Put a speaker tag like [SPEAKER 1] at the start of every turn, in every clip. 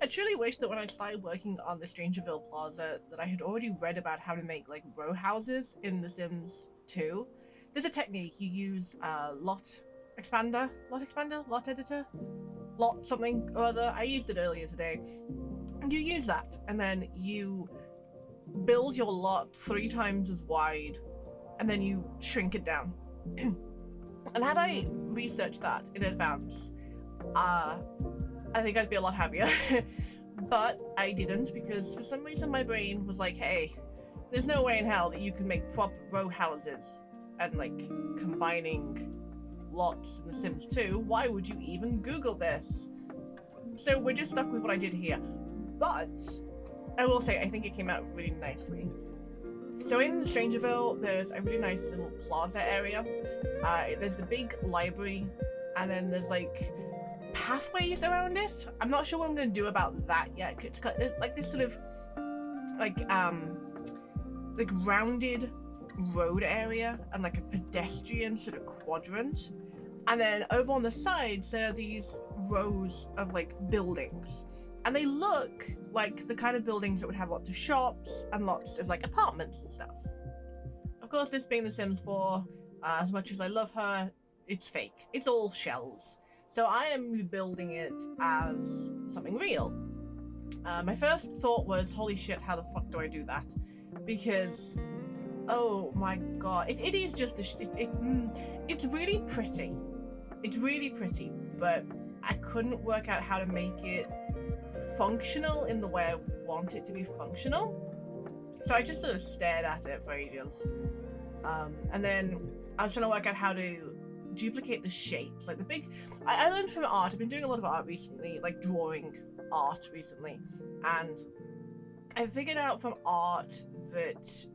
[SPEAKER 1] I truly wish that when I started working on the Strangerville Plaza that I had already read about how to make like row houses in The Sims 2. There's a technique you use, lot expander, lot editor, lot something or other. I used it earlier today. You use that, and then you build your lot 3 times as wide, and then you shrink it down. And had I researched that in advance, I think I'd be a lot happier. But I didn't, because for some reason my brain was like, hey, there's no way in hell that you can make proper row houses and like combining lots in The Sims 2. Why would you even Google this? So we're just stuck with what I did here. But I will say, I think it came out really nicely. So in Strangerville, there's a really nice little plaza area. There's the big library, and then there's like pathways around it. I'm not sure what I'm going to do about that yet. It's got like this sort of like rounded road area and like a pedestrian sort of quadrant. And then over on the sides, there are these rows of like buildings. And they look like the kind of buildings that would have lots of shops and lots of like apartments and stuff. Of course, this being The Sims 4, as much as I love her, it's fake. It's all shells. So I am rebuilding it as something real. My first thought was, holy shit, how the fuck do I do that? Because, oh my god, it is just, it's really pretty. It's really pretty, but I couldn't work out how to make it functional in the way I want it to be functional. So I just sort of stared at it for ages. And then I was trying to work out how to duplicate the shapes. Like the big... I learned from art. I've been doing a lot of art recently, like drawing art recently. And I figured out from art that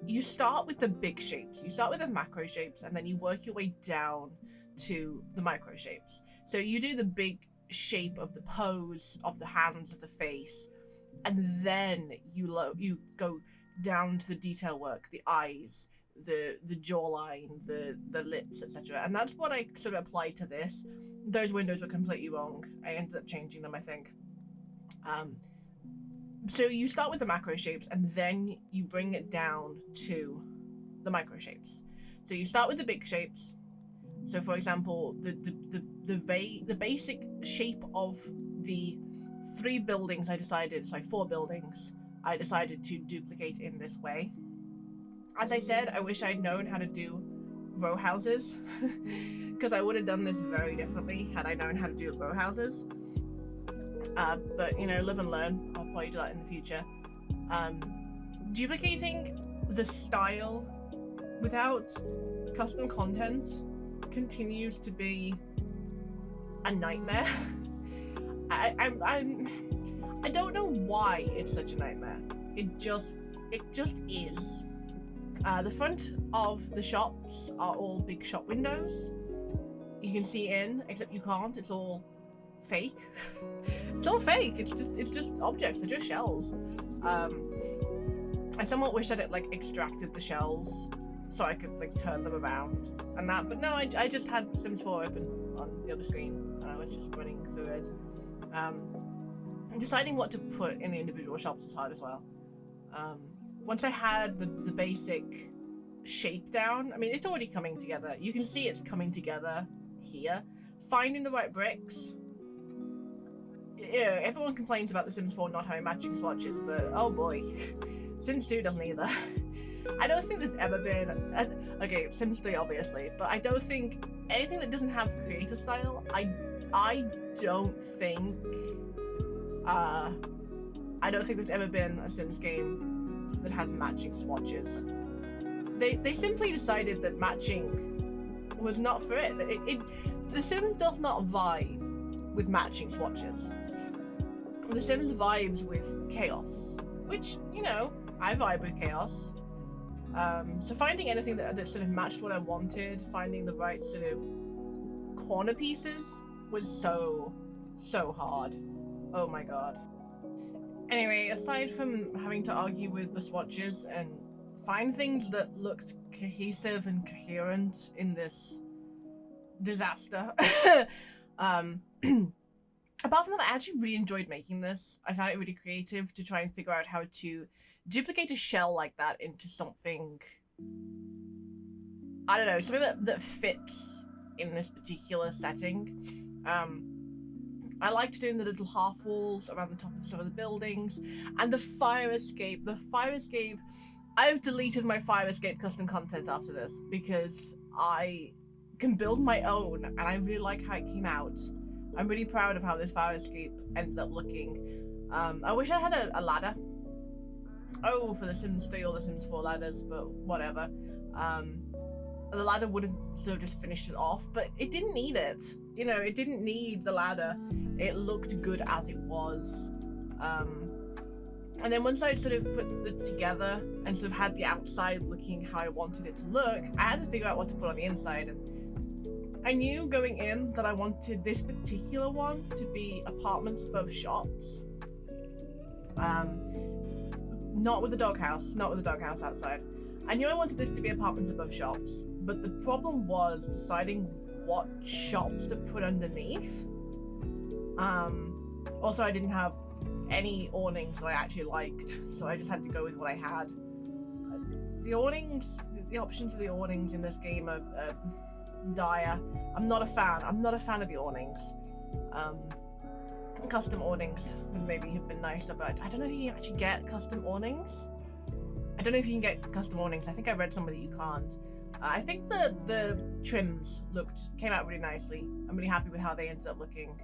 [SPEAKER 1] you start with the big shapes. You start with the macro shapes, and then you work your way down to the micro shapes. So you do the big shape of the pose, of the hands, of the face, and then you go down to the detail work, the eyes, the jawline, the lips, etc. And that's what I sort of applied to this. Those windows were completely wrong. I ended up changing them, I think. So you start with the macro shapes, and then you bring it down to the micro shapes. So you start with the big shapes. So, for example, the basic shape of the 3 buildings I decided, sorry, 4 buildings, I decided to duplicate in this way. As I said, I wish I'd known how to do row houses, because I would have done this very differently had I known how to do row houses. But, you know, live and learn. I'll probably do that in the future. Duplicating the style without custom content continues to be a nightmare. I don't know why it's such a nightmare. It just is. The front of the shops are all big shop windows. You can see in, except you can't. It's all fake. It's all fake. It's just objects. They're just shells. I somewhat wish that it like extracted the shells so I could like turn them around and that, but no, I just had Sims 4 open on the other screen and I was just running through it. Deciding what to put in the individual shops was hard as well. Once I had the basic shape down, I mean, it's already coming together. You can see it's coming together here. Finding the right bricks. Yeah, everyone complains about The Sims 4 not having matching swatches, but oh boy, Sims 2 doesn't either. I don't think there's ever been... okay, Sims 3 obviously, but I don't think anything that doesn't have creator style, I don't think... I don't think there's ever been a Sims game that has matching swatches. They simply decided that matching was not for it. The Sims does not vibe with matching swatches. The Sims vibes with chaos, which, you know, I vibe with chaos. So finding anything that sort of matched what I wanted, finding the right sort of corner pieces was so hard. Oh my god. Anyway, aside from having to argue with the swatches and find things that looked cohesive and coherent in this disaster, apart from that, I actually really enjoyed making this. I found it really creative to try and figure out how to duplicate a shell like that into something, I don't know, something that fits in this particular setting. I liked doing the little half walls around the top of some of the buildings, and the fire escape. The fire escape, I've deleted my fire escape custom content after this because I can build my own, and I really like how it came out. I'm really proud of how this fire escape ended up looking. I wish I had a ladder. Oh, for the Sims 3 or the Sims 4 ladders, but whatever. The ladder would have sort of just finished it off, but it didn't need it. You know, it didn't need the ladder. It looked good as it was. And then once I sort of put it together and sort of had the outside looking how I wanted it to look, I had to figure out what to put on the inside. And I knew going in that I wanted this particular one to be apartments above shops. Not with the doghouse, not with the doghouse outside. I knew I wanted this to be apartments above shops, but the problem was deciding what shops to put underneath. Also, I didn't have any awnings that I actually liked, so I just had to go with what I had. The awnings, the options for the awnings in this game are dire. I'm not a fan. I'm not a fan of the awnings. Custom awnings would maybe have been nicer, but I don't know if you can actually get custom awnings. I don't know if you can get custom awnings. I think I read somewhere that you can't. I think the trims came out really nicely. I'm really happy with how they ended up looking.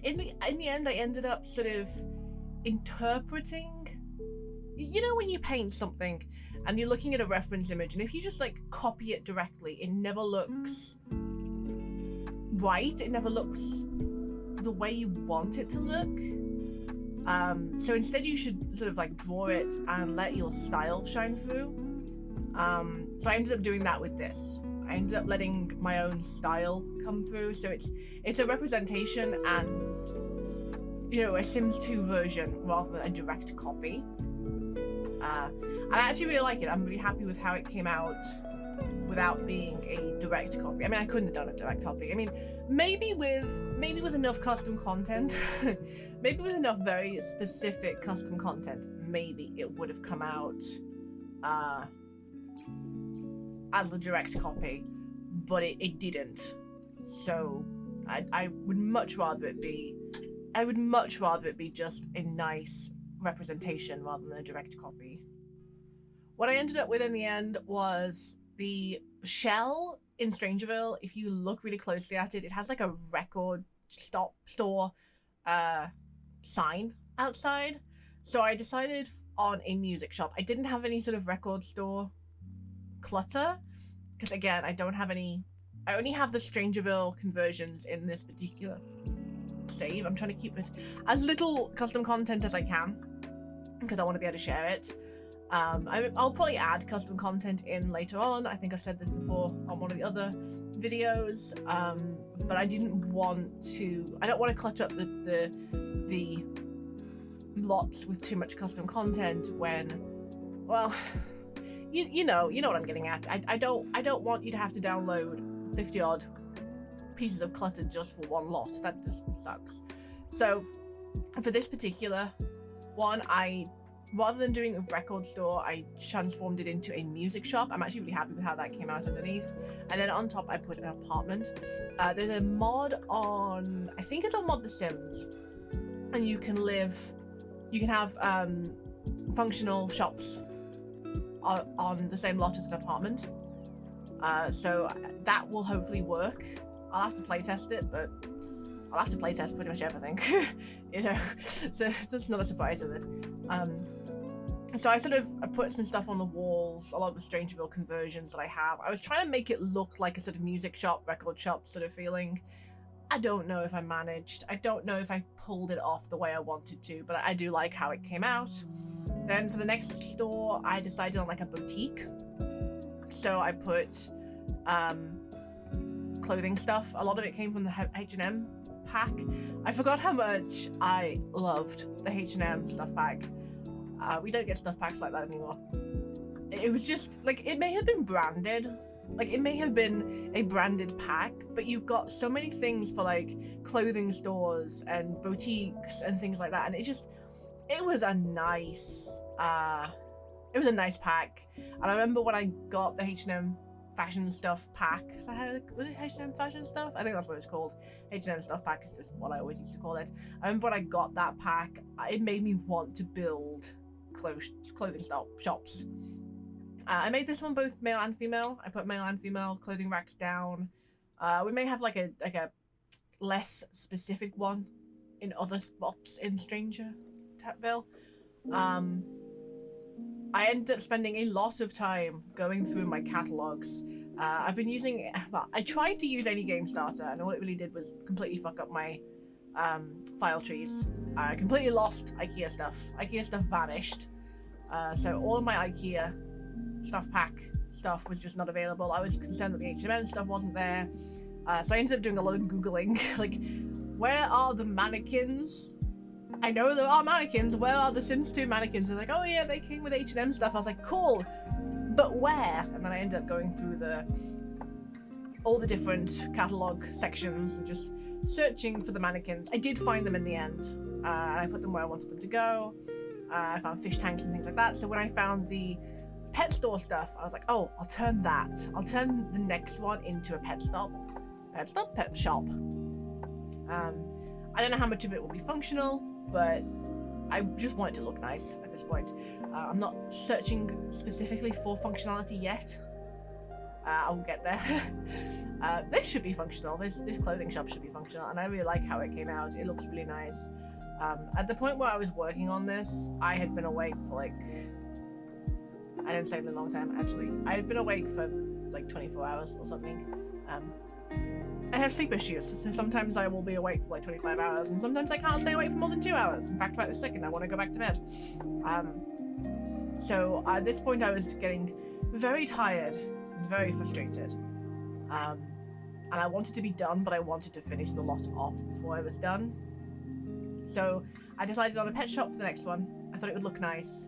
[SPEAKER 1] In the end, I ended up sort of interpreting. You know when you paint something and you're looking at a reference image, and if you just like copy it directly, it never looks right. It never looks the way you want it to look. So instead you should sort of like draw it and let your style shine through. So I ended up doing that with this. I ended up letting my own style come through. So it's a representation and, you know, a Sims 2 version rather than a direct copy. I actually really like it. I'm really happy with how it came out without being a direct copy. I mean, I couldn't have done a direct copy. I mean, maybe with enough custom content, maybe with enough very specific custom content, maybe it would have come out as a direct copy, but it didn't. So I would much rather it be just a nice representation rather than a direct copy. What I ended up with in the end was the shell in Strangerville. If you look really closely at it, it has like a record store sign outside. So I decided on a music shop. I didn't have any sort of record store clutter because again, I only have the Strangerville conversions in this particular save. I'm trying to keep it as little custom content as I can because I want to be able to share it. I'll probably add custom content in later on. I think I've said this before on one of the other videos, but I don't want to clutter up the lots with too much custom content when, well, you know what I'm getting at. I don't want you to have to download 50 odd pieces of clutter just for one lot. That just sucks. So for this particular one, rather than doing a record store, I transformed it into a music shop. I'm actually really happy with how that came out underneath. And then on top, I put an apartment. There's a mod on, I think it's on Mod The Sims, and you can have functional shops on the same lot as an apartment. So that will hopefully work. I'll have to playtest it, but I'll have to playtest pretty much everything, you know, so that's not a surprise of this. So I put some stuff on the walls, a lot of the Strangerville conversions that I have. I was trying to make it look like a sort of music shop, record shop sort of feeling. I don't know if I managed. I don't know if I pulled it off the way I wanted to, but I do like how it came out. Then for the next store, I decided on like a boutique. So I put clothing stuff. A lot of it came from the H&M pack. I forgot how much I loved the H&M stuff pack. We don't get stuff packs like that anymore. It was just like, it may have been branded, like it may have been a branded pack, but you've got so many things for like clothing stores and boutiques and things like that, and it was a nice pack. And I remember when I got the H&M fashion stuff pack. Was it H&M fashion stuff? I think that's what it's called. H&M stuff pack is just what I always used to call it. I remember when I got that pack, it made me want to build clothing shops. I made this one both male and female. I put male and female clothing racks down. We may have like a less specific one in other spots in Strangerville. I ended up spending a lot of time going through my catalogs. I've been using, well, I tried to use any game starter, and all it really did was completely fuck up my file trees. I completely lost IKEA stuff. IKEA stuff vanished. So all of my IKEA stuff pack stuff was just not available. I was concerned that the H&M stuff wasn't there. So I ended up doing a lot of Googling, like, where are the mannequins? I know there are mannequins. Where are the Sims 2 mannequins? They're like, oh yeah, they came with H&M stuff. I was like, cool, but where? And then I ended up going through all the different catalog sections and just searching for the mannequins. I did find them in the end, and I put them where I wanted them to go. I found fish tanks and things like that. So when I found the pet store stuff, I was like, oh, I'll turn the next one into a pet shop. I don't know how much of it will be functional, but I just want it to look nice at this point. I'm not searching specifically for functionality yet. I'll get there. This should be functional. This clothing shop should be functional, and I really like how it came out. It looks really nice. At the point where I was working on this, I had been awake for like... I didn't say it in a long time, actually. I had been awake for like 24 hours or something. I have sleep issues, so sometimes I will be awake for like 25 hours, and sometimes I can't stay awake for more than 2 hours. In fact, right this second, I want to go back to bed. So at this point, I was getting very tired and very frustrated. And I wanted to be done, but I wanted to finish the lot off before I was done. So I decided on a pet shop for the next one. I thought it would look nice.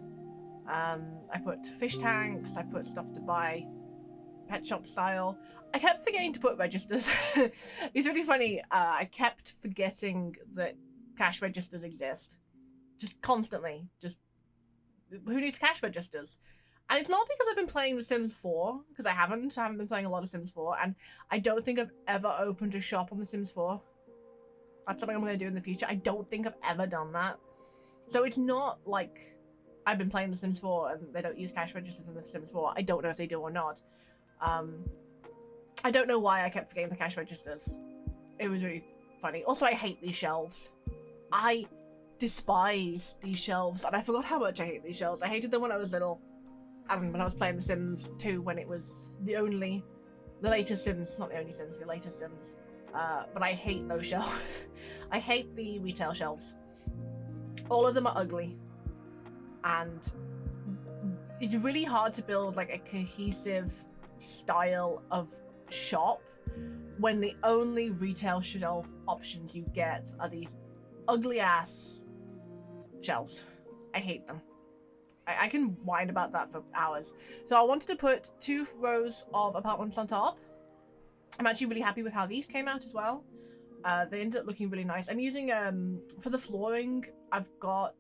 [SPEAKER 1] I put fish tanks, I put stuff to buy, pet shop style. I kept forgetting to put registers. It's really funny. I kept forgetting that cash registers exist. Just constantly. Just, who needs cash registers? And it's not because I've been playing The Sims 4, because I haven't been playing a lot of Sims 4, and I don't think I've ever opened a shop on The Sims 4. That's something I'm going to do in the future. I don't think I've ever done that. So it's not like I've been playing The Sims 4 and they don't use cash registers in The Sims 4. I don't know if they do or not. I don't know why I kept forgetting the cash registers. It was really funny. Also, I hate these shelves. I despise these shelves, and I forgot how much I hate these shelves. I hated them when I was little, and when I was playing The Sims 2, when it was the later Sims, not the only Sims, the later Sims. But I hate those shelves. I hate the retail shelves. All of them are ugly, and it's really hard to build like a cohesive style of shop when the only retail shelf options you get are these ugly ass shelves. I hate them. I can whine about that for hours. So I wanted to put 2 rows of apartments on top. I'm actually really happy with how these came out as well. They ended up looking really nice. I'm using for the flooring, I've got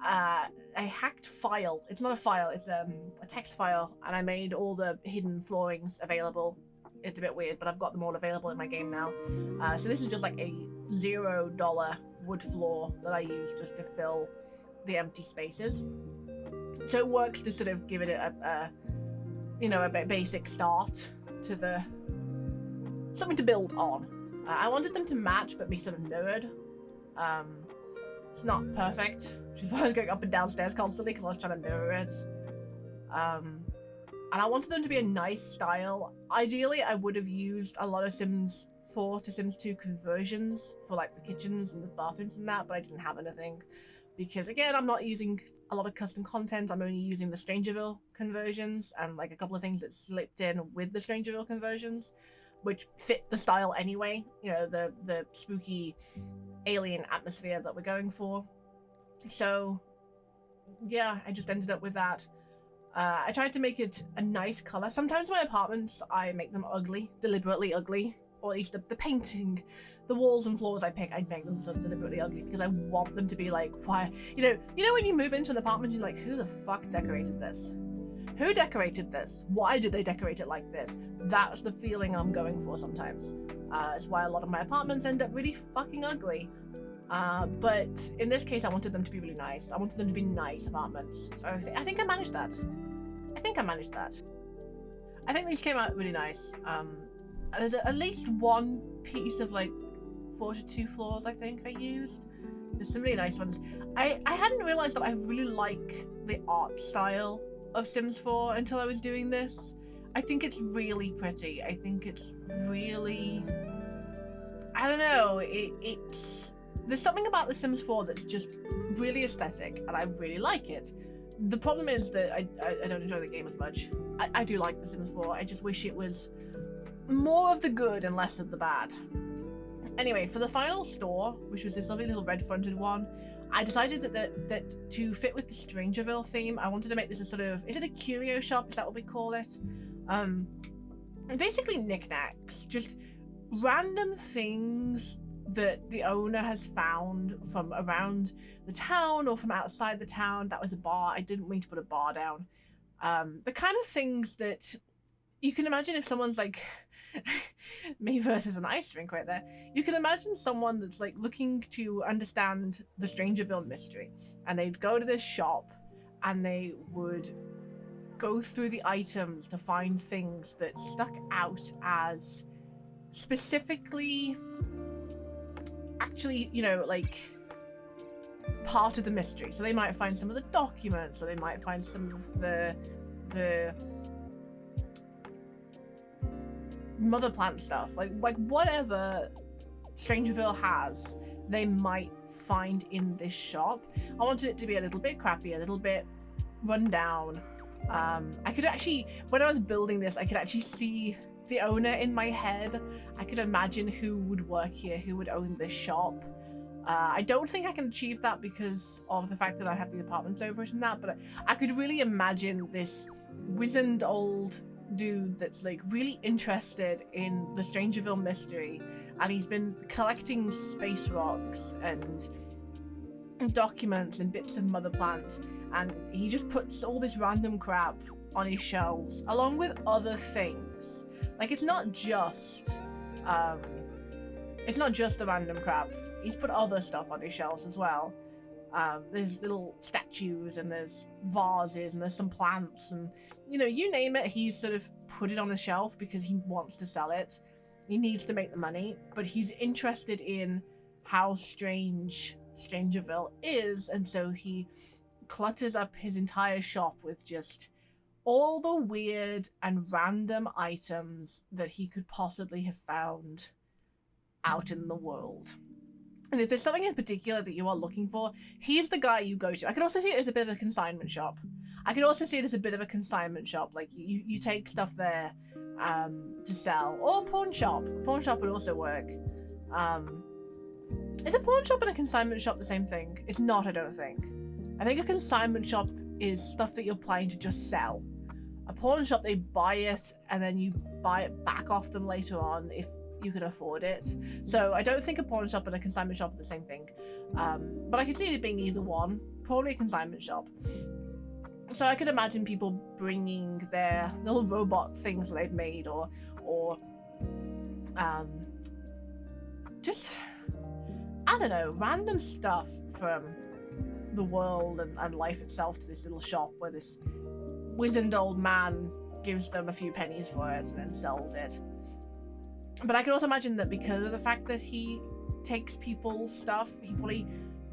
[SPEAKER 1] a hacked file. It's not a file, it's a text file, and I made all the hidden floorings available. It's a bit weird, but I've got them all available in my game now. So this is just like a $0 wood floor that I use just to fill the empty spaces. So it works to sort of give it a basic start to the something to build on. I wanted them to match but be sort of mirrored. It's not perfect, which is why I was going up and downstairs constantly because I was trying to mirror it. And I wanted them to be a nice style. Ideally, I would have used a lot of Sims 4 to Sims 2 conversions for like the kitchens and the bathrooms and that, but I didn't have anything because, again, I'm not using a lot of custom content. I'm only using the Strangerville conversions and like a couple of things that slipped in with the Strangerville conversions, which fit the style anyway. You know, the spooky alien atmosphere that we're going for. So, yeah, I just ended up with that. I tried to make it a nice color. Sometimes my apartments, I make them ugly, deliberately ugly, or at least the painting, the walls and floors I pick, I'd make them sort of deliberately ugly because I want them to be like, why? You know when you move into an apartment, you're like, who the fuck decorated this? Who decorated this? Why did they decorate it like this? That's the feeling I'm going for sometimes. It's why a lot of my apartments end up really fucking ugly. But in this case, I wanted them to be really nice. I wanted them to be nice apartments. So I think I managed that. I think these came out really nice. There's at least one piece of like 4 to 2 floors I think I used. There's some really nice ones. I hadn't realized that I really like the art style of Sims 4 until I was doing this. I think it's really pretty. I think it's really, I don't know, it's there's something about The Sims 4 that's just really aesthetic, and I really like it. The problem is that I don't enjoy the game as much. I do like The Sims 4, I just wish it was more of the good and less of the bad. Anyway, for the final store, which was this lovely little red-fronted one, I decided that to fit with the Strangerville theme, I wanted to make this a sort of, is it a curio shop? Is that what we call it? Basically knickknacks, just random things that the owner has found from around the town or from outside the town. That was a bar. I didn't mean to put a bar down. The kind of things that you can imagine if someone's like me versus an ice drink right there. You can imagine someone that's like looking to understand the Strangerville mystery, and they'd go to this shop and they would go through the items to find things that stuck out as specifically actually, you know, like part of the mystery. So they might find some of the documents, or they might find some of the mother plant stuff, like whatever Strangerville has, they might find in this shop. I wanted it to be a little bit crappy, a little bit run down. I could actually, when I was building this, I could actually see the owner in my head. I could imagine who would work here, who would own this shop. I don't think I can achieve that because of the fact that I have the apartments over it and that, but I could really imagine this wizened old dude that's like really interested in the Strangerville mystery, and he's been collecting space rocks and documents and bits of mother plant, and he just puts all this random crap on his shelves along with other things. Like it's not just the random crap. He's put other stuff on his shelves as well. There's little statues, and there's vases, and there's some plants, and you know, you name it, he's sort of put it on the shelf because he wants to sell it. He needs to make the money, but he's interested in how strange Strangerville is, and so he clutters up his entire shop with just all the weird and random items that he could possibly have found out in the world. And if there's something in particular that you are looking for, he's the guy you go to. I could also see it as a bit of a consignment shop. Like you take stuff there to sell. Or a pawn shop. A pawn shop would also work. Is a pawn shop and a consignment shop the same thing? It's not, I don't think. I think a consignment shop is stuff that you're planning to just sell. A pawn shop, they buy it and then you buy it back off them later on if you can afford it. So I don't think a pawn shop and a consignment shop are the same thing. But I could see it being either one. Probably a consignment shop. So I could imagine people bringing their little robot things that they've made, or just, I don't know, random stuff from the world and life itself to this little shop where this wizened old man gives them a few pennies for it and then sells it. But I could also imagine that because of the fact that he takes people's stuff, he probably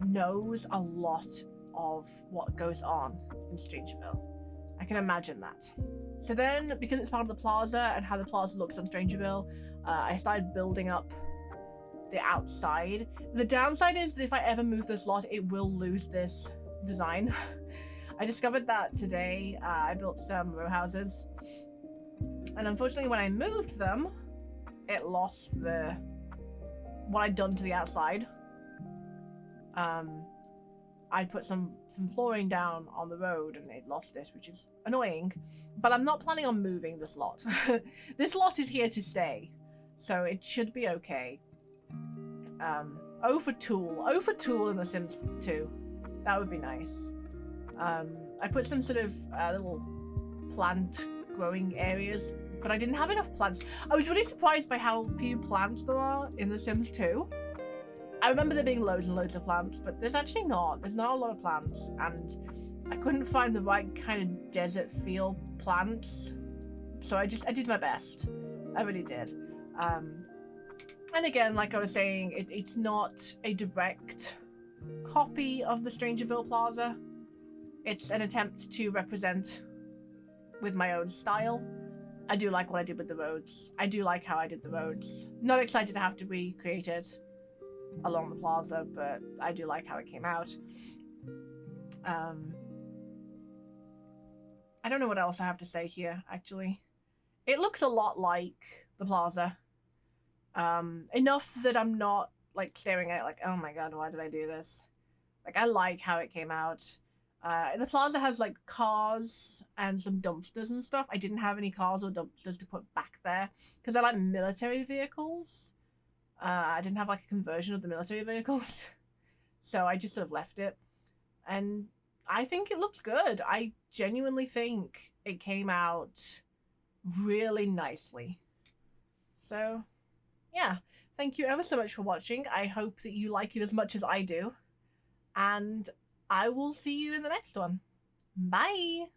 [SPEAKER 1] knows a lot of what goes on in Strangerville. I can imagine that. So then, because it's part of the plaza and how the plaza looks on Strangerville, I started building up the outside. The downside is that if I ever move this lot, it will lose this design. I discovered that today. I built some row houses, and unfortunately when I moved them, it lost what I'd done to the outside. I'd put some flooring down on the road and it lost this, which is annoying. But I'm not planning on moving this lot. This lot is here to stay, so it should be okay. O for tool. O for tool in The Sims 2. That would be nice. I put some sort of little plant growing areas, but I didn't have enough plants. I was really surprised by how few plants there are in The Sims 2. I remember there being loads and loads of plants, but there's actually not. There's not a lot of plants, and I couldn't find the right kind of desert feel plants. So I did my best. I really did. And again, like I was saying, it's not a direct copy of the Strangerville Plaza. It's an attempt to represent with my own style. I do like what I did with the roads. I do like how I did the roads. Not excited to have to recreate it along the plaza, but I do like how it came out. I don't know what else I have to say here, actually. It looks a lot like the plaza. Enough that I'm not like staring at it like, oh my god, why did I do this? Like, I like how it came out. The plaza has like cars and some dumpsters and stuff. I didn't have any cars or dumpsters to put back there because I like military vehicles. I didn't have like a conversion of the military vehicles. So I just sort of left it. And I think it looks good. I genuinely think it came out really nicely. So yeah, thank you ever so much for watching. I hope that you like it as much as I do. And I will see you in the next one. Bye!